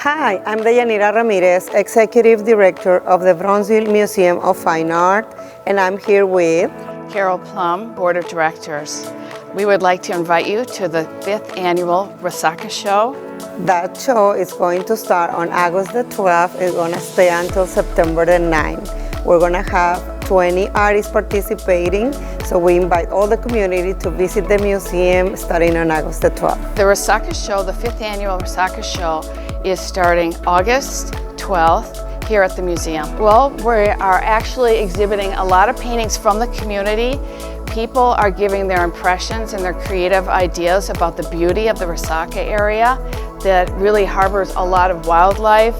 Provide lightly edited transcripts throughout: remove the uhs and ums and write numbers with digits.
Hi, I'm Deyanira Ramirez, Executive Director of the Bronzeville Museum of Fine Art, and I'm here with Carol Plum, Board of Directors. We would like to invite you to the 5th Annual Resaca Show. That show is going to start on August the 12th. It's going to stay until September the 9th. We're going to have 20 artists participating, so we invite all the community to visit the museum starting on August the 12th. The Resaca Show, the 5th Annual Resaca Show, is starting August 12th here at the museum. Well, we are actually exhibiting a lot of paintings from the community. People are giving their impressions and their creative ideas about the beauty of the Resaca area that really harbors a lot of wildlife,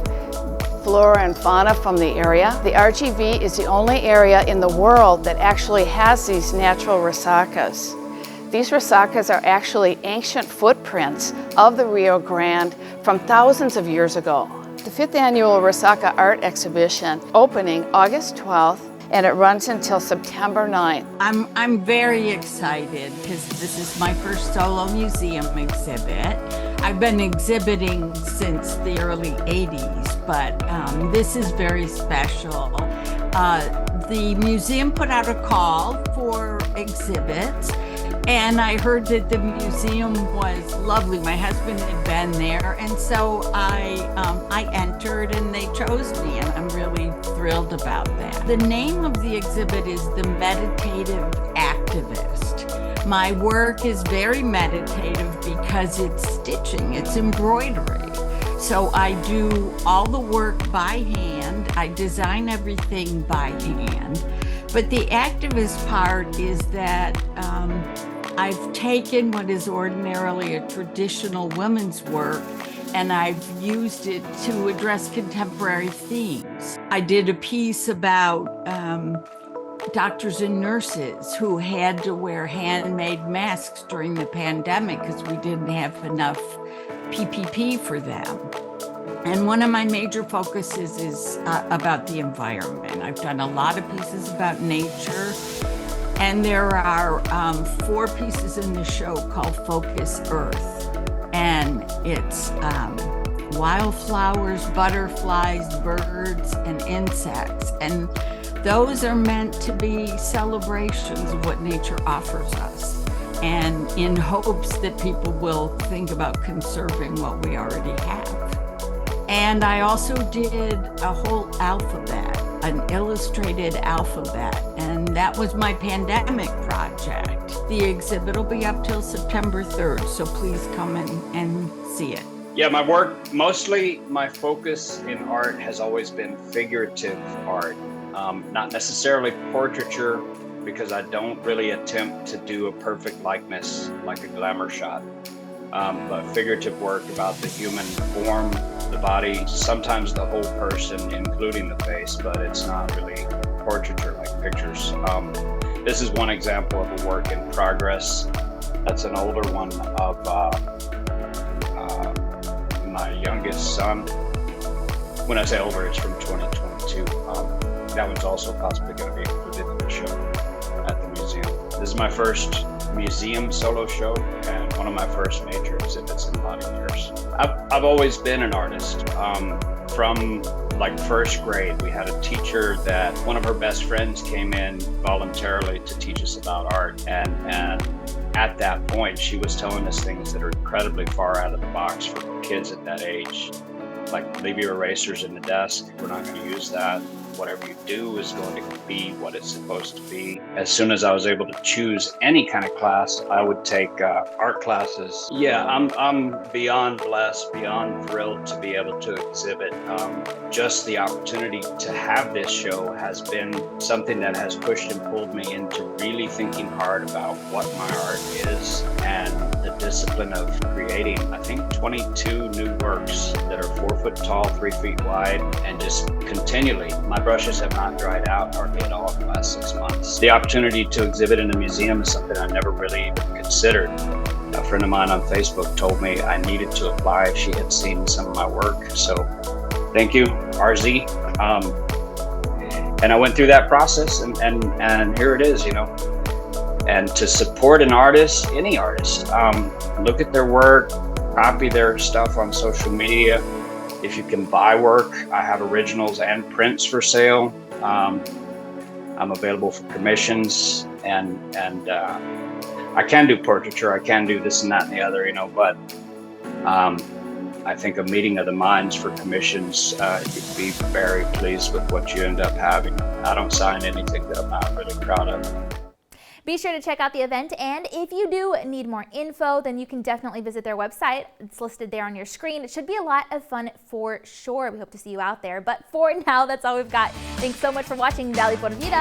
flora and fauna from the area. The RGV is the only area in the world that actually has these natural resacas. These resacas are actually ancient footprints of the Rio Grande from thousands of years ago. The 5th Annual Resaca Art Exhibition opening August 12th, and it runs until September 9th. I'm very excited because this is my first solo museum exhibit. I've been exhibiting since the early 80s, but this is very special. The museum put out a call for exhibits, and I heard that the museum was lovely. My husband had been there, and so I entered and they chose me, and I'm really thrilled about that. The name of the exhibit is The Meditative Activist. My work is very meditative because it's stitching, it's embroidery. So I do all the work by hand. I design everything by hand. But the activist part is that I've taken what is ordinarily a traditional women's work and I've used it to address contemporary themes. I did a piece about doctors and nurses who had to wear handmade masks during the pandemic because we didn't have enough PPE for them. And one of my major focuses is about the environment. I've done a lot of pieces about nature, and there are 4 pieces in the show called Focus Earth. And it's wildflowers, butterflies, birds, and insects. And those are meant to be celebrations of what nature offers us, and in hopes that people will think about conserving what we already have. And I also did a whole alphabet, an illustrated alphabet, and that was my pandemic project. The exhibit will be up till September 3rd, so please come and see it. Yeah, my work, mostly my focus in art has always been figurative art, not necessarily portraiture, because I don't really attempt to do a perfect likeness like a glamour shot, but figurative work about the human form, the body, sometimes the whole person, including the face, but it's not really portraiture like pictures. This is one example of a work in progress. That's an older one of my youngest son. When I say older, it's from 2022. That one's also possibly going to be included in the show at the museum. This is my first museum solo show and one of my first major exhibits in a lot of years. I've always been an artist. From like first grade, we had a teacher that one of her best friends came in voluntarily to teach us about art, and at that point she was telling us things that are incredibly far out of the box for kids at that age, like leave your erasers in the desk, we're not going to use that. Whatever you do is going to be what it's supposed to be. As soon as I was able to choose any kind of class, I would take art classes. Yeah, I'm beyond blessed, beyond thrilled to be able to exhibit. Just the opportunity to have this show has been something that has pushed and pulled me into really thinking hard about what my art is and the discipline of creating, I think, 22 new works that are 4 foot tall, 3 feet wide, and just continually. My brushes have not dried out hardly at all in the last 6 months. The opportunity to exhibit in a museum is something I never really even considered. A friend of mine on Facebook told me I needed to apply if she had seen some of my work. So thank you, RZ. And I went through that process and here it is, you know. And to support an artist, any artist, look at their work, copy their stuff on social media, If you can buy work, I have originals and prints for sale. I'm available for commissions, and I can do portraiture. I can do this and that and the other, but I think a meeting of the minds for commissions, you'd be very pleased with what you end up having. I don't sign anything that I'm not really proud of. Be sure to check out the event, and if you do need more info, then you can definitely visit their website. It's listed there on your screen. It should be a lot of fun for sure. We hope to see you out there. But for now, that's all we've got. Thanks so much for watching Valley Por Vida.